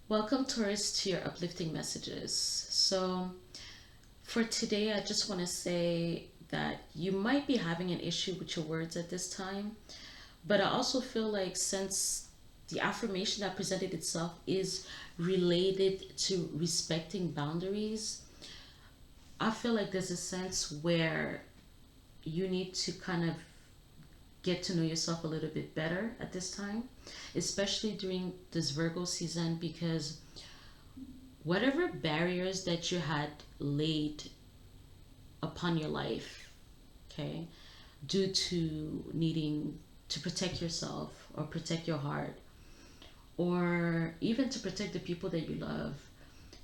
Welcome, Taurus, to your uplifting messages. So, for today, I just want to say that you might be having an issue with your words at this time, but I also feel like since the affirmation that presented itself is related to respecting boundaries, I feel like there's a sense where you need to kind of get to know yourself a little bit better at this time, especially during this Virgo season, because whatever barriers that you had laid upon your life, okay, due to needing to protect yourself or protect your heart or even to protect the people that you love,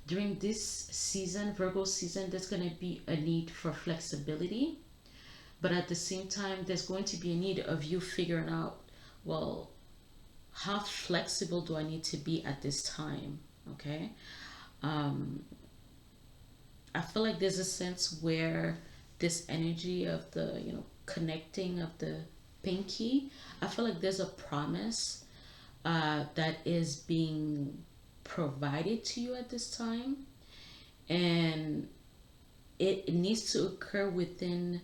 during this season, Virgo season, there's going to be a need for flexibility. But at the same time, there's going to be a need of you figuring out, well, how flexible do I need to be at this time? Okay. Um, I feel like there's a sense where this energy of the, connecting of the pinky, I feel like there's a promise that is being provided to you at this time. And it needs to occur within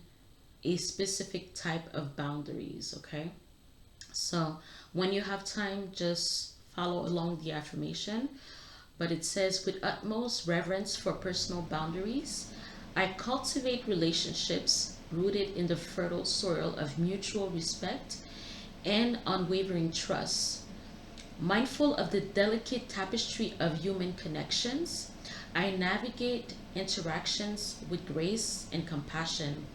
a specific type of boundaries, okay? So when you have time, just follow along the affirmation. But it says, with utmost reverence for personal boundaries, I cultivate relationships rooted in the fertile soil of mutual respect and unwavering trust. Mindful of the delicate tapestry of human connections, I navigate interactions with grace and compassion,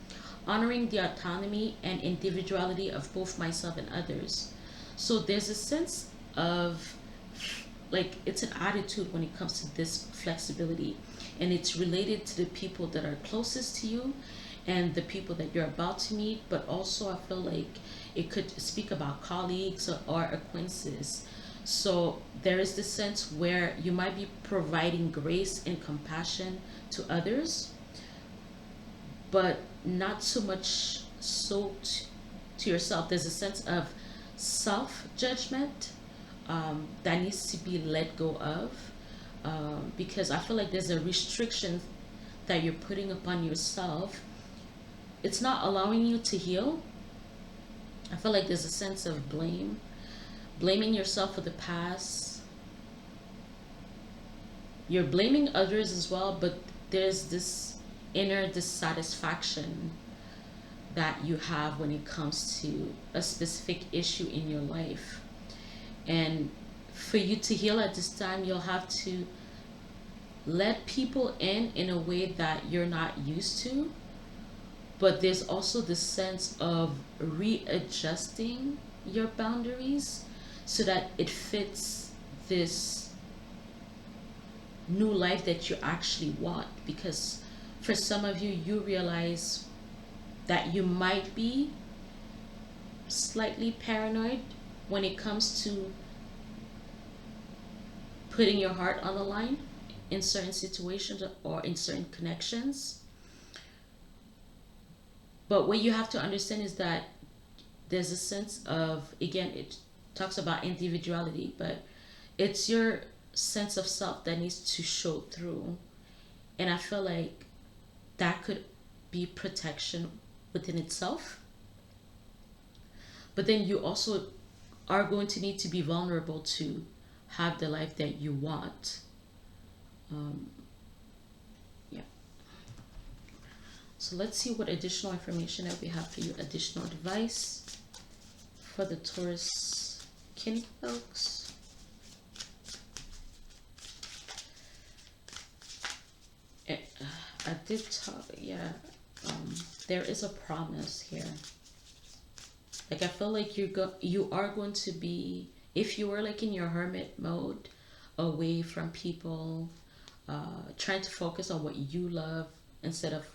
honoring the autonomy and individuality of both myself and others. So there's a sense of, like, it's an attitude when it comes to this flexibility, and it's related to the people that are closest to you and the people that you're about to meet. But also I feel like it could speak about colleagues or acquaintances. So there is this sense where you might be providing grace and compassion to others, but not so much so to yourself. There's a sense of self judgment that needs to be let go of, because I feel like there's a restriction that you're putting upon yourself. It's not allowing you to heal. I feel like there's a sense of blame, blaming yourself for the past. You're blaming others as well, but there's this inner dissatisfaction that you have when it comes to a specific issue in your life. And for you to heal at this time, you'll have to let people in a way that you're not used to. But there's also the sense of readjusting your boundaries so that it fits this new life that you actually want. Because for some of you, you realize that you might be slightly paranoid when it comes to putting your heart on the line in certain situations or in certain connections. But what you have to understand is that there's a sense of, again, it talks about individuality, but it's your sense of self that needs to show through. And I feel like that could be protection within itself. But then you also are going to need to be vulnerable to have the life that you want. Um, yeah. So let's see what additional information that we have for you. Additional advice for the Taurus kin folks. I did talk, yeah. There is a promise here. Like I feel like you are going to be, if you were like in your hermit mode, away from people, trying to focus on what you love instead of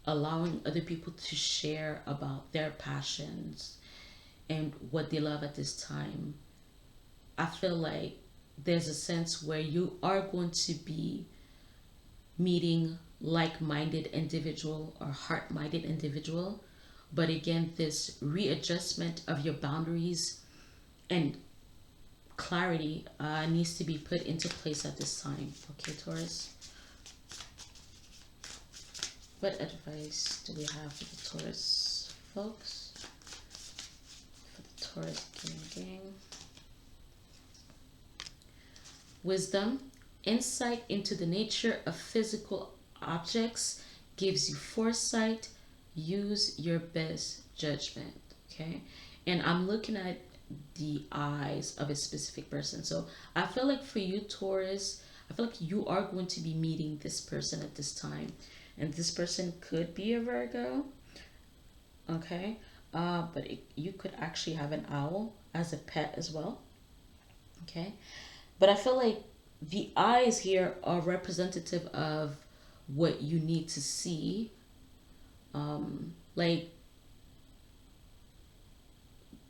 allowing other people to share about their passions and what they love at this time. I feel like there's a sense where you are going to be meeting like-minded individual or heart-minded individual. But again, this readjustment of your boundaries and clarity needs to be put into place at this time. Okay, Taurus. What advice do we have for the Taurus folks? For the Taurus gang. Wisdom. Insight into the nature of physical objects gives you foresight. Use your best judgment. Okay. And I'm looking at the eyes of a specific person. So I feel like for you, Taurus, I feel like you are going to be meeting this person at this time. And this person could be a Virgo. Okay. But you could actually have an owl as a pet as well. Okay. But I feel like the eyes here are representative of what you need to see. Like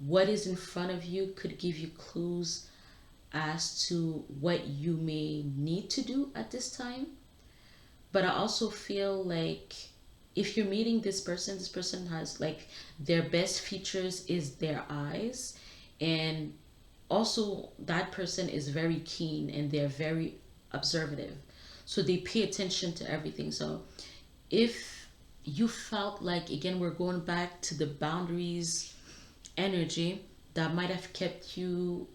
what is in front of you could give you clues as to what you may need to do at this time. But I also feel like if you're meeting this person has like their best features is their eyes. And also that person is very keen and they're very observative. So they pay attention to everything. So if you felt like, again, we're going back to the boundaries energy that might have kept you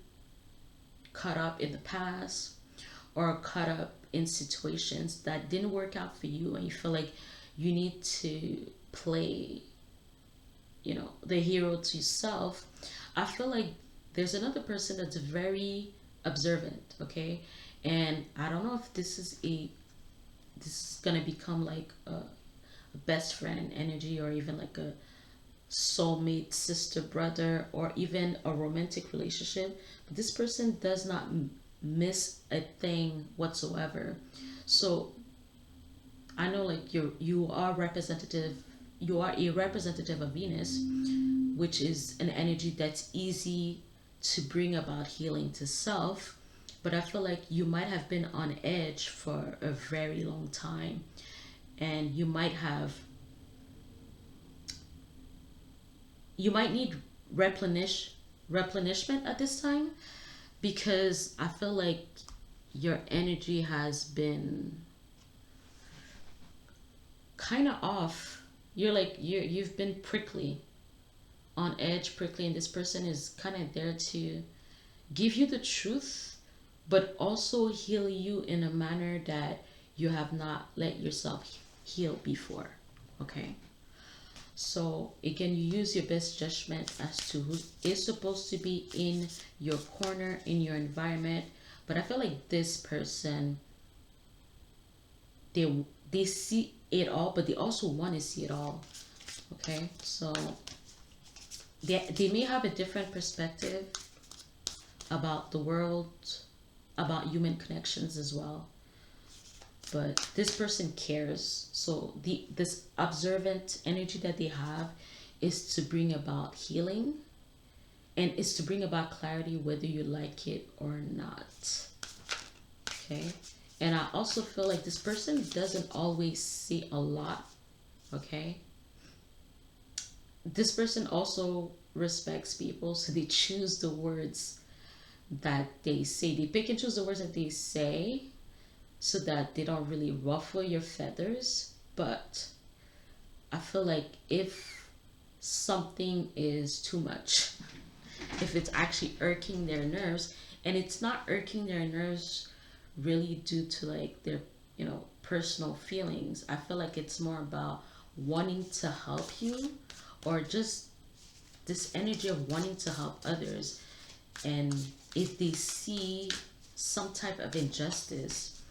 caught up in the past or caught up in situations that didn't work out for you, and you feel like you need to play, you know, the hero to yourself, I feel like there's another person that's very observant. Okay. And I don't know if this is gonna become like a best friend energy, or even like a soulmate, sister, brother, or even a romantic relationship. But this person does not miss a thing whatsoever. So I know like you are representative. You are a representative of Venus, which is an energy that's easy to bring about healing to self. But I feel like you might have been on edge for a very long time, and you might need replenishment at this time, because I feel like your energy has been kind of off. You've been prickly, on edge, prickly, and this person is kind of there to give you the truth, but also heal you in a manner that you have not let yourself heal before. Okay. So again, you use your best judgment as to who is supposed to be in your corner, in your environment. But I feel like this person, they see it all, but they also want to see it all. Okay, so they may have a different perspective about the world, about human connections as well. But this person cares. So this observant energy that they have is to bring about healing, and is to bring about clarity whether you like it or not. Okay. And I also feel like this person doesn't always say a lot. Okay. This person also respects people, so they choose the words that they say. They pick and choose the words that they say so that they don't really ruffle your feathers. But I feel like if something is too much, if it's actually irking their nerves, and it's not irking their nerves really due to like their, you know, personal feelings, I feel like it's more about wanting to help you, or just this energy of wanting to help others. And if they see some type of injustice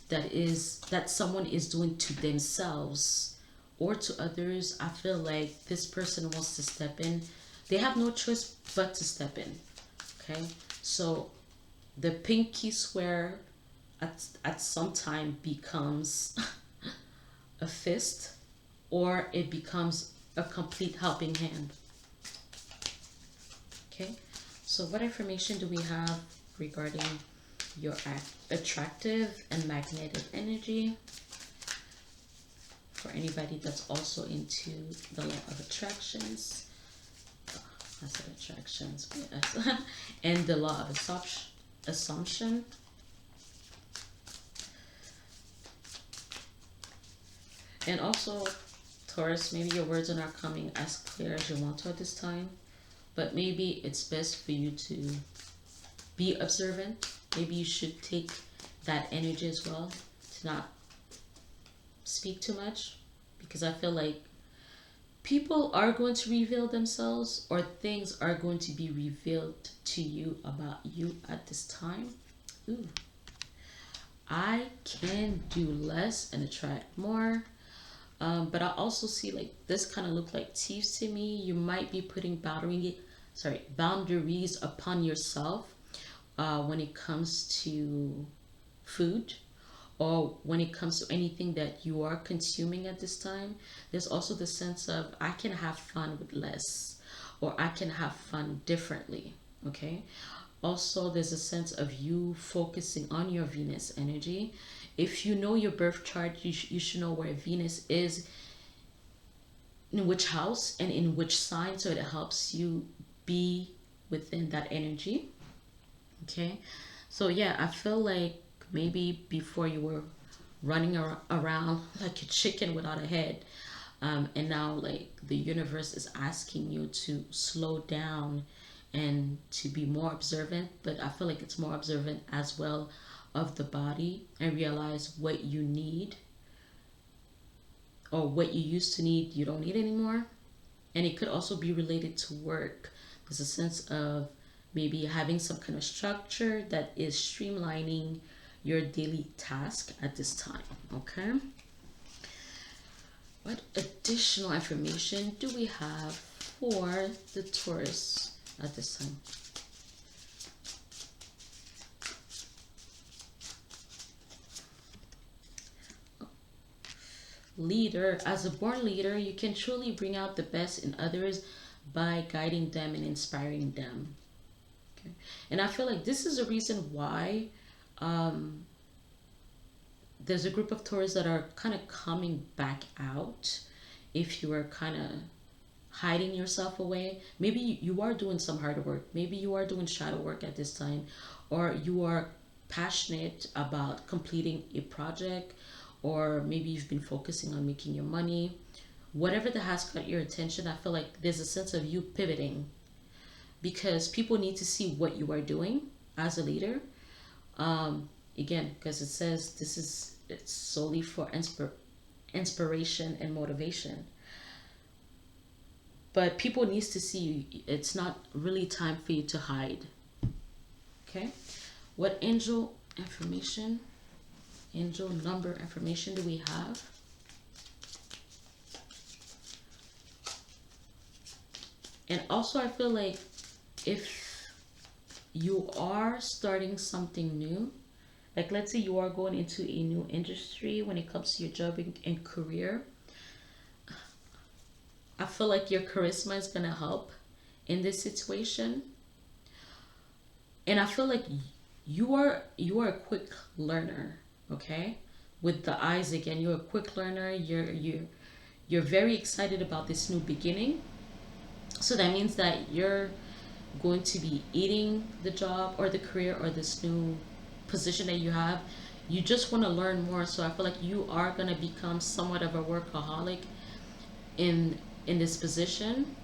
that someone is doing to themselves or to others, I feel like this person wants to step in. They have no choice but to step in. Okay. So the pinky swear at some time becomes a fist, or it becomes a complete helping hand. Okay. So what information do we have regarding your attractive and magnetic energy for anybody that's also into the law of attractions? I said attractions, yes. And the law of assumption. And also, Taurus, maybe your words are not coming as clear as you want to at this time, but maybe it's best for you to be observant. Maybe you should take that energy as well to not speak too much, because I feel like people are going to reveal themselves, or things are going to be revealed to you about you at this time. Ooh. I can do less and attract more. But I also see like this kind of look like thieves to me. You might be putting boundaries upon yourself when it comes to food, or when it comes to anything that you are consuming at this time. There's also the sense of I can have fun with less, or I can have fun differently. Okay. Also, there's a sense of you focusing on your Venus energy. If you know your birth chart, you should know where Venus is, in which house and in which sign, so it helps you be within that energy. Okay. So yeah, I feel like maybe before you were running around like a chicken without a head, and now like the universe is asking you to slow down and to be more observant. But I feel like it's more observant as well of the body, and realize what you need, or what you used to need you don't need anymore. And it could also be related to work. There's a sense of maybe having some kind of structure that is streamlining your daily task at this time. Okay. What additional information do we have for the Taurus at this time? Leader. As a born leader, you can truly bring out the best in others by guiding them and inspiring them. Okay. And I feel like this is a reason why there's a group of Taurus that are kind of coming back out. If you are kind of hiding yourself away, maybe you are doing some hard work, maybe you are doing shadow work at this time, or you are passionate about completing a project, or maybe you've been focusing on making your money. Whatever that has caught your attention, I feel like there's a sense of you pivoting, because people need to see what you are doing as a leader. Again, because it says it's solely for inspiration and motivation. But people needs to see you. It's not really time for you to hide. Okay. What angel information, angel number information do we have? And also, I feel like if you are starting something new, like let's say you are going into a new industry when it comes to your job and career, I feel like your charisma is going to help in this situation. And I feel like you are a quick learner. Okay. With the eyes again, you're a quick learner. You're very excited about this new beginning. So that means that you're going to be eating the job or the career or this new position that you have. You just want to learn more. So I feel like you are going to become somewhat of a workaholic in this position.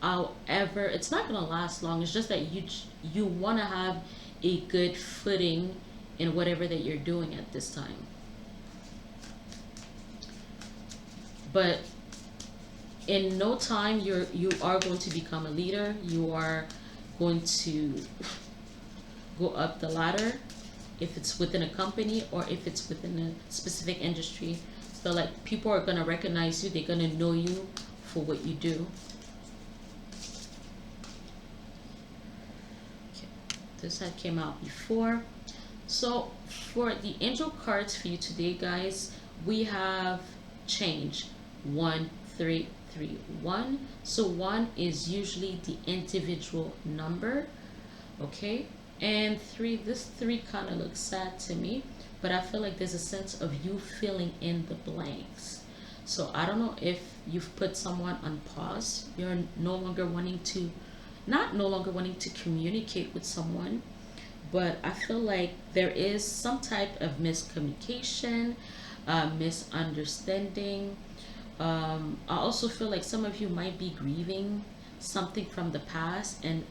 However, it's not going to last long. It's just that you want to have a good footing in whatever that you're doing at this time. But in no time, you are going to become a leader. You are going to go up the ladder, if it's within a company or if it's within a specific industry. So like people are going to recognize you. They're going to know you for what you do. Okay. This had came out before. So for the angel cards for you today, guys, we have change. 1, 3, 3, 1. So 1 is usually the individual number. Okay. And 3, this 3 kind of looks sad to me, but I feel like there's a sense of you filling in the blanks. So I don't know if you've put someone on pause. You're no longer wanting to communicate with someone. but I feel like there is some type of miscommunication, misunderstanding. I also feel like some of you might be grieving something from the past, and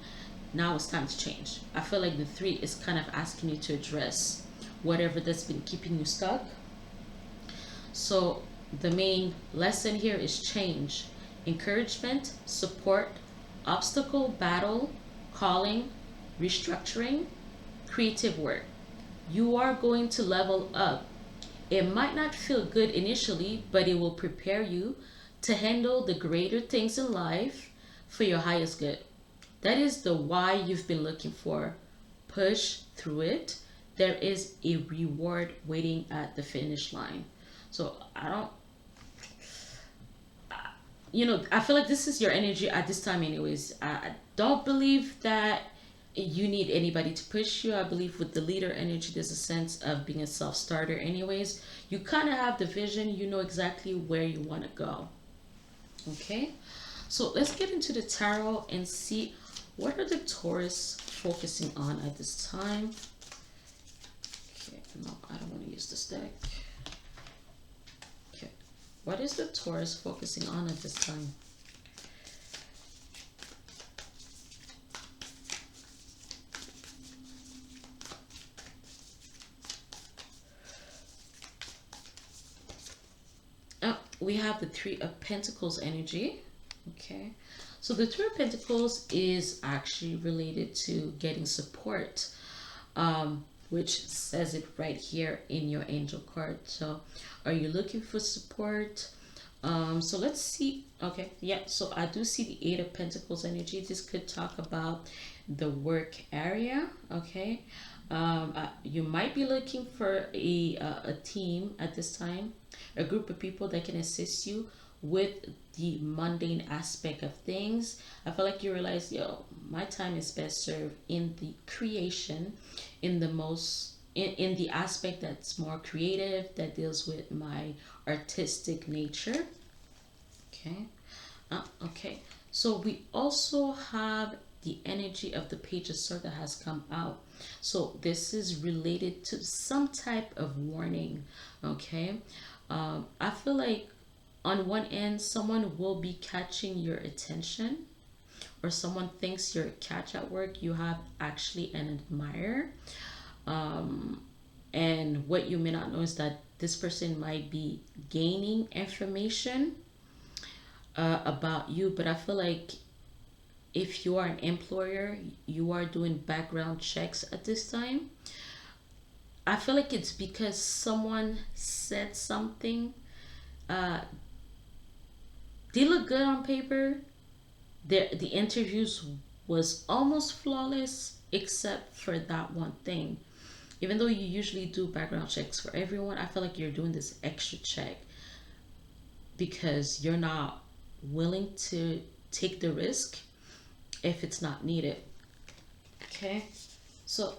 now it's time to change. I feel like the three is kind of asking you to address whatever that's been keeping you stuck. So the main lesson here is change, encouragement, support, obstacle, battle, calling, restructuring, creative work. You are going to level up. It might not feel good initially, but it will prepare you to handle the greater things in life for your highest good. That is the why you've been looking for. Push through it. There is a reward waiting at the finish line. So I don't, I feel like this is your energy at this time, anyways. I don't believe that you need anybody to push you. I believe with the leader energy, there's a sense of being a self starter, anyways. You kind of have the vision, you know exactly where you want to go. Okay, so let's get into the tarot and see what are the Taurus focusing on at this time. Okay, no, I don't want to use this deck. Okay, what is the Taurus focusing on at this time? Oh, we have the Three of Pentacles energy. Okay, so the Three of Pentacles is actually related to getting support, which says it right here in your angel card. So are you looking for support? So let's see. Okay, yeah, so I do see the Eight of Pentacles energy. This could talk about the work area. Okay, you might be looking for a team at this time, a group of people that can assist you with the mundane aspect of things. I feel like you realize, yo, my time is best served in the creation, in the most in the aspect that's more creative, that deals with my artistic nature. Okay. Okay. So we also have the energy of the Page of Swords that has come out. So this is related to some type of warning. Okay. I feel like on one end, someone will be catching your attention, or someone thinks you're a catch at work. You have actually an admirer. And what you may not know is that this person might be gaining information about you. But I feel like if you are an employer, you are doing background checks at this time. I feel like it's because someone said something. Uh, they look good on paper. The interviews was almost flawless except for that one thing. Even though you usually do background checks for everyone, I feel like you're doing this extra check because you're not willing to take the risk if it's not needed. Okay, so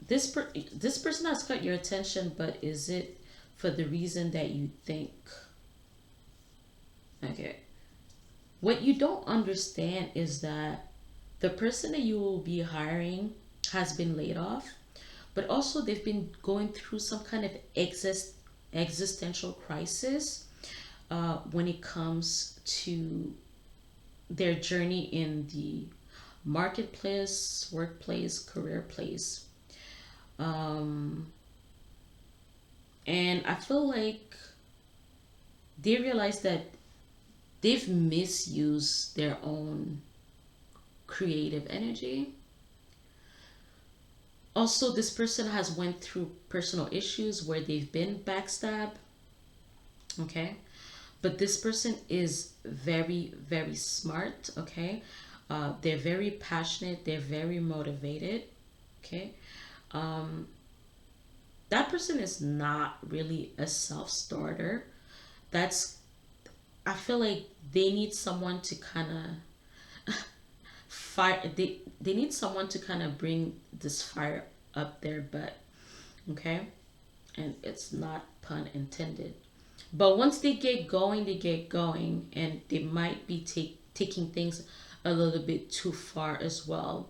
this person has got your attention, but is it for the reason that you think? Okay, what you don't understand is that the person that you will be hiring has been laid off, but also they've been going through some kind of existential crisis when it comes to their journey in the marketplace, workplace, career place. Um, and I feel like they realize that they've misused their own creative energy. Also, this person has went through personal issues where they've been backstabbed. Okay, but this person is very, very smart. Okay, they're very passionate, they're very motivated. Okay, um, that person is not really a self-starter. That's, I feel like they need someone to kind of fire, they need someone to kind of bring this fire up their butt. Okay, and it's not pun intended. But once they get going, they get going, and they might be taking things a little bit too far as well.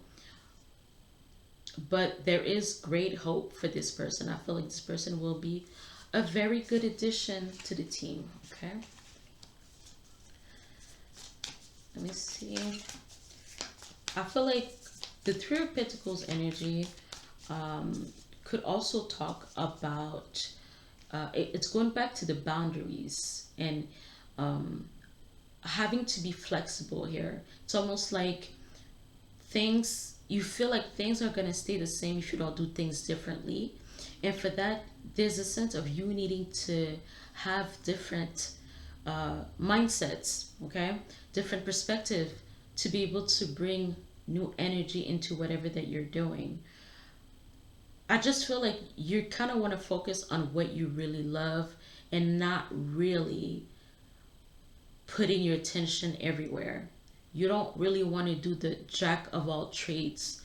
but there is great hope for this person. I feel like this person will be a very good addition to the team. Okay, let me see. I feel like the Three of Pentacles energy could also talk about it's going back to the boundaries and having to be flexible here. It's almost like things, you feel like things are going to stay the same if you don't do things differently. And for that, there's a sense of you needing to have different mindsets, okay? Different perspective to be able to bring new energy into whatever that you're doing. I just feel like you kind of want to focus on what you really love and not really putting your attention everywhere. You don't really want to do the jack of all trades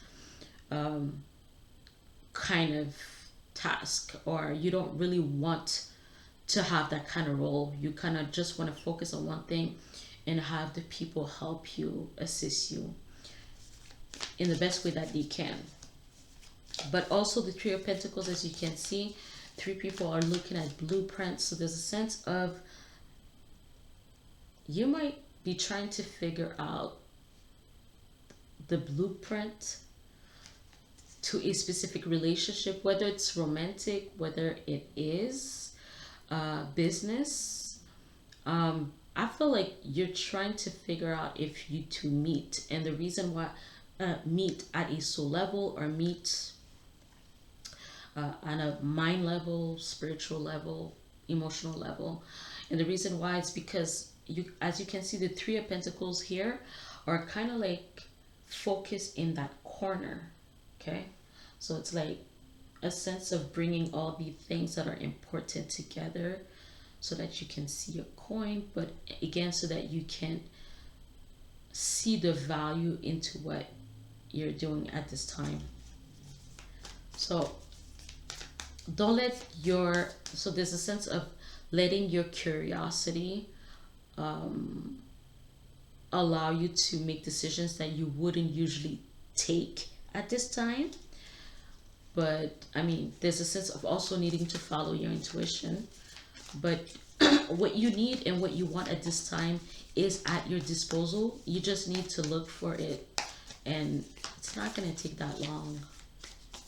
um, kind of task, or you don't really want to have that kind of role. You kind of just want to focus on one thing and have the people help you, assist you in the best way that they can. But also the Three of Pentacles, as you can see, three people are looking at blueprints. So there's a sense of you might be trying to figure out the blueprint to a specific relationship, whether it's romantic, whether it is business. I feel like you're trying to figure out if you two meet, and the reason why meet at a soul level or meet on a mind level, spiritual level, emotional level. And the reason why is because you, as you can see, the Three of Pentacles here are kind of like focused in that corner. Okay, so it's like a sense of bringing all the things that are important together so that you can see a coin, but again, so that you can see the value into what you're doing at this time. So don't let your, so there's a sense of letting your curiosity allow you to make decisions that you wouldn't usually take at this time. But I mean, there's a sense of also needing to follow your intuition. But what you need and what you want at this time is at your disposal. You just need to look for it, and it's not going to take that long.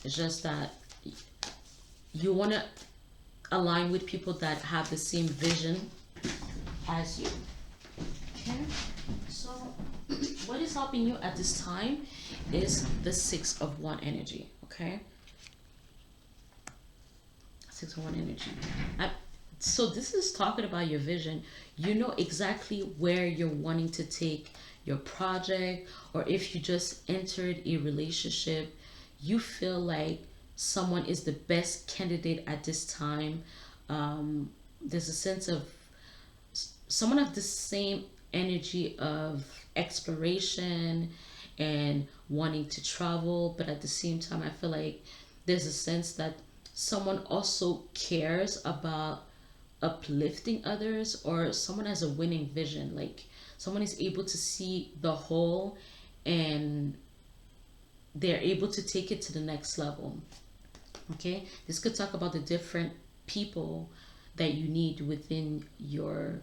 It's just that you want to align with people that have the same vision as you. Okay, so what is helping you at this time is the Six of One energy. Okay, Six of One energy. So this is talking about your vision. You know exactly where you're wanting to take your project, or if you just entered a relationship, you feel like someone is the best candidate at this time. There's a sense of someone of the same energy of exploration and wanting to travel, but at the same time, I feel like there's a sense that someone also cares about uplifting others, or someone has a winning vision, like someone is able to see the whole and they're able to take it to the next level. Okay, this could talk about the different people that you need within your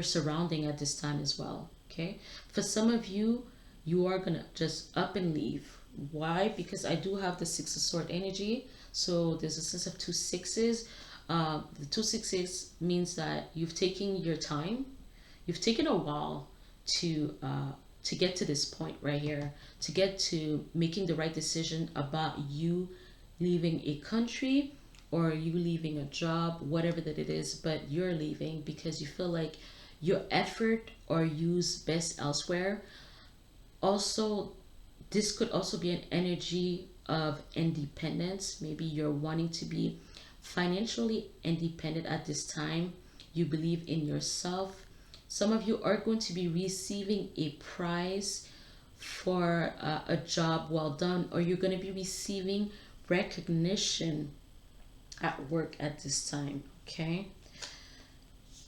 surrounding at this time as well. Okay, for some of you, you are gonna just up and leave. Why? Because I do have the Six of Sword energy, so there's a sense of two sixes. The two sixes means that you've taken your time, you've taken a while to get to this point right here, to get to making the right decision about you leaving a country or you leaving a job, whatever that it is, but you're leaving because you feel like your effort or use best elsewhere. Also, this could also be an energy of independence. Maybe you're wanting to be financially independent at this time. You believe in yourself. Some of you are going to be receiving a prize for a job well done, or you're going to be receiving recognition at work at this time. Okay,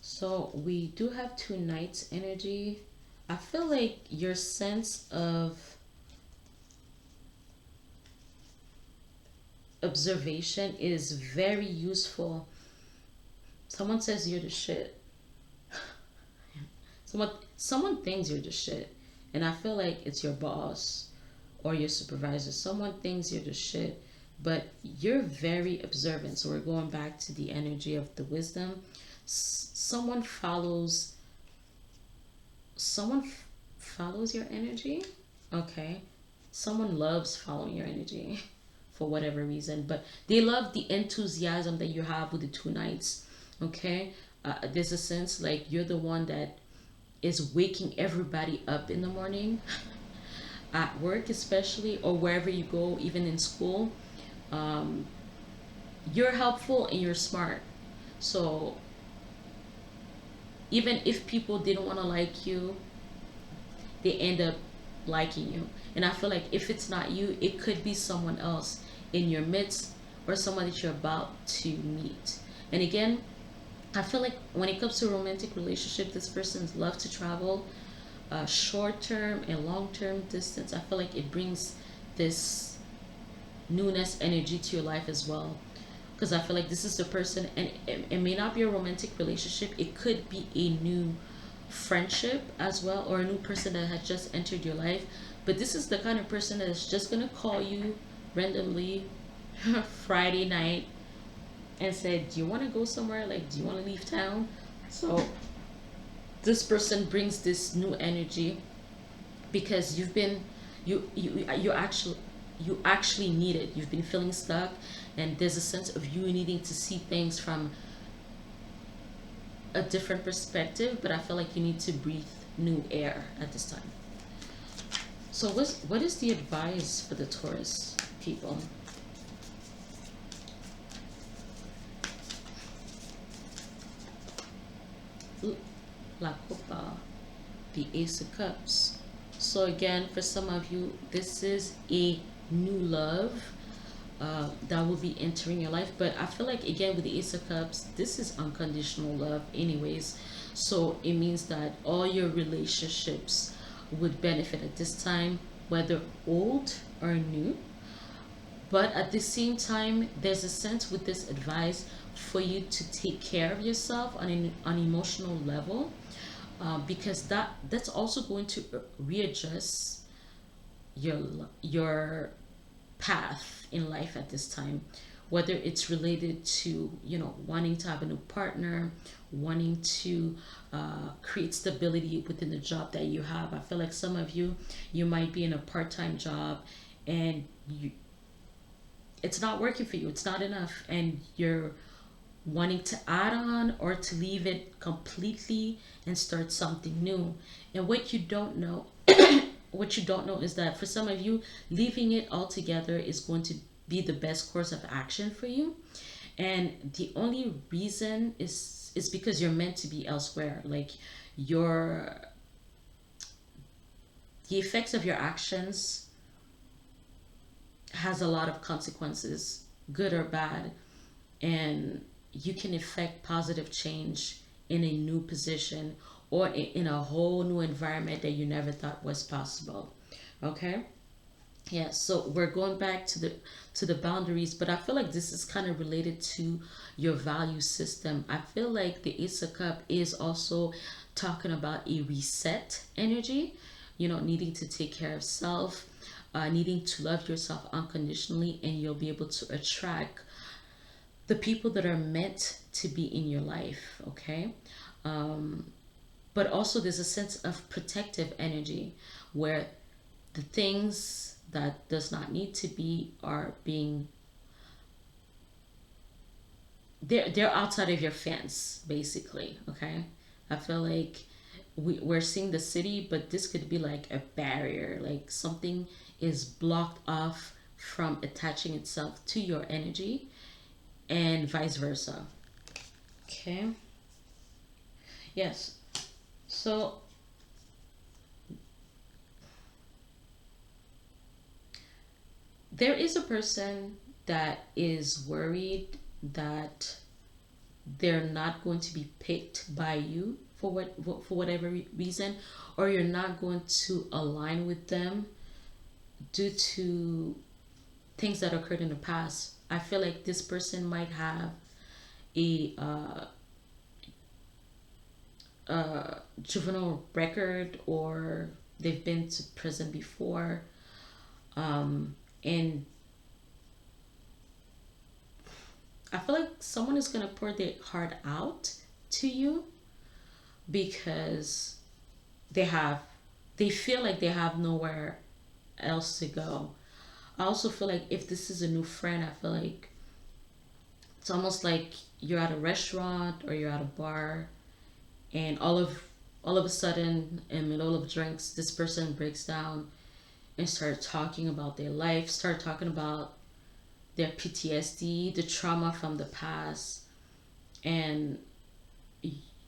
so we do have two Knights energy. I feel like your sense of observation is very useful. Someone says you're the shit. Someone thinks you're the shit. And I feel like it's your boss or your supervisor. Someone thinks you're the shit, but you're very observant. So we're going back to the energy of the wisdom. Someone follows someone follows your energy. Okay. Someone loves following your energy for whatever reason, but they love the enthusiasm that you have with the two nights. Okay. There's a sense like you're the one that is waking everybody up in the morning at work, especially, or wherever you go, even in school. um, you're helpful and you're smart. So even if people didn't want to like you, they end up liking you. And I feel like if it's not you, it could be someone else in your midst or someone that you're about to meet. And again, I feel like when it comes to a romantic relationship, this person's love to travel, short term and long term distance. I feel like it brings this newness energy to your life as well. Because I feel like this is the person, and it may not be a romantic relationship, it could be a new friendship as well, or a new person that has just entered your life. But this is the kind of person that is just gonna call you randomly Friday night and say, do you want to go somewhere, like do you want to leave town? So this person brings this new energy because you actually need it. You've been feeling stuck, and there's a sense of you needing to see things from a different perspective, but I feel like you need to breathe new air at this time. So what is the advice for the Taurus people? La Copa, the Ace of Cups. So again, for some of you, this is a new love that will be entering your life. But I feel like again with the Ace of Cups, this is unconditional love anyways. So it means that all your relationships would benefit at this time, whether old or new. But at the same time, there's a sense with this advice for you to take care of yourself on an emotional level, because that's also going to readjust your path in life at this time, whether it's related to wanting to have a new partner, wanting to create stability within the job that you have. I feel like some of you might be in a part-time job, and it's not working for you, it's not enough, and you're wanting to add on or to leave it completely and start something new. And what you don't know is that for some of you, leaving it altogether is going to be the best course of action for you. And the only reason is because you're meant to be elsewhere. Like your the effects of your actions has a lot of consequences, good or bad, and you can effect positive change in a new position or in a whole new environment that you never thought was possible. Okay? Yeah, so we're going back to the boundaries, but I feel like this is kind of related to your value system. I feel like the Ace of Cup is also talking about a reset energy, needing to take care of self, needing to love yourself unconditionally, and you'll be able to attract the people that are meant to be in your life. Okay. But also there's a sense of protective energy where the things that does not need to be are being they're outside of your fence basically. Okay. I feel like we're seeing the city, but this could be like a barrier, like something is blocked off from attaching itself to your energy, and vice versa. Okay. Yes. So there is a person that is worried that they're not going to be picked by you for whatever reason, or you're not going to align with them due to things that occurred in the past. I feel like this person might have a juvenile record, or they've been to prison before, and I feel like someone is gonna pour their heart out to you because they have they feel like they have nowhere else to go. I also feel like if this is a new friend, I feel like it's almost like you're at a restaurant or you're at a bar, and all of a sudden, in the middle of drinks, this person breaks down and start talking about their life, start talking about their PTSD, the trauma from the past, and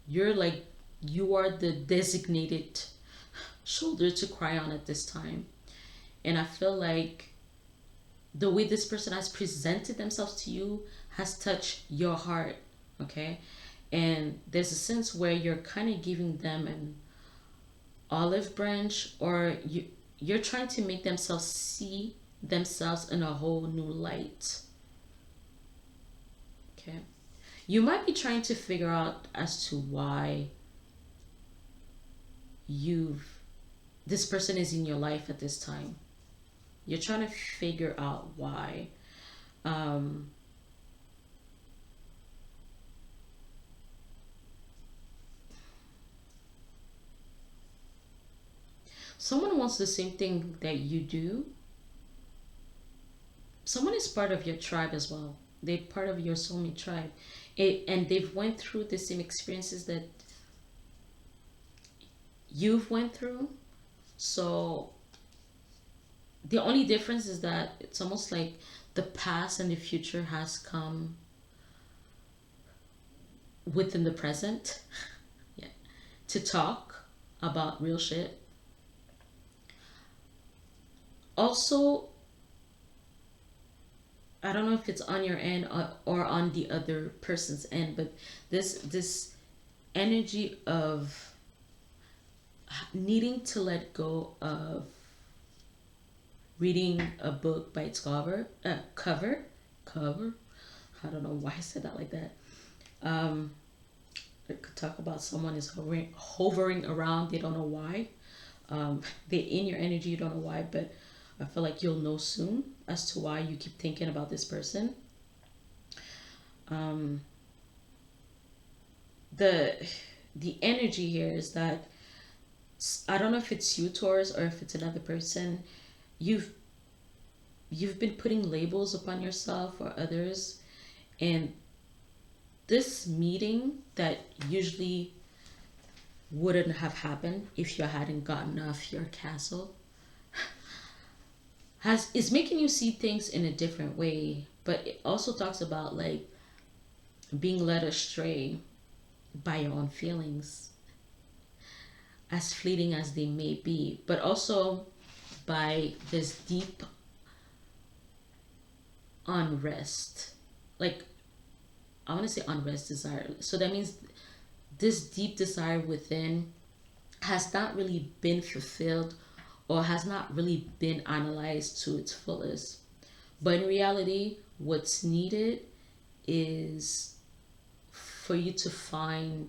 you're like, you are the designated shoulder to cry on at this time. And I feel like the way this person has presented themselves to you has touched your heart, okay? And there's a sense where you're kind of giving them an olive branch, or you're trying to make themselves see themselves in a whole new light, okay? You might be trying to figure out as to why you've this person is in your life at this time. You're trying to figure out why. um Someone wants the same thing that you do. Someone is part of your tribe as well. They're part of your soulmate tribe, and they've went through the same experiences that you've went through. So the only difference is that it's almost like the past and the future has come within the present. Yeah, to talk about real shit. Also, I don't know if it's on your end, or on the other person's end, but this energy of needing to let go of reading a book by its cover. I don't know why I said that like that. Um, I could talk about someone is hovering around. They don't know why. They're in your energy. You don't know why, but I feel like you'll know soon as to why you keep thinking about this person. Um, the the energy here is that I don't know if it's you, Taurus, or if it's another person. You've you've been putting labels upon yourself or others, and this meeting that usually wouldn't have happened if you hadn't gotten off your castle has is making you see things in a different way. But it also talks about like being led astray by your own feelings, as fleeting as they may be, but also by this deep unrest. Like, I want to say unrest, desire. So that means this deep desire within has not really been fulfilled, or has not really been analyzed to its fullest. But in reality, what's needed is for you to find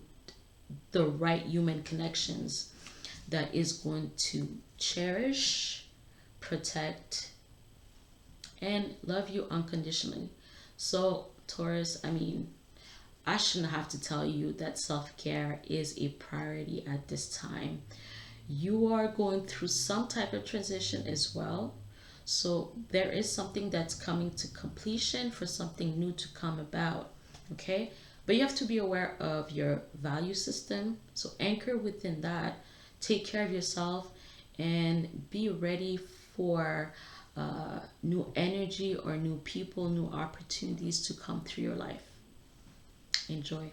the right human connections that is going to cherish, protect, and love you unconditionally. So, Taurus, I mean, I shouldn't have to tell you that self care is a priority at this time. You are going through some type of transition as well. So, there is something that's coming to completion for something new to come about. Okay? But you have to be aware of your value system. So, anchor within that, take care of yourself, and be ready for new energy or new people, new opportunities to come through your life. Enjoy.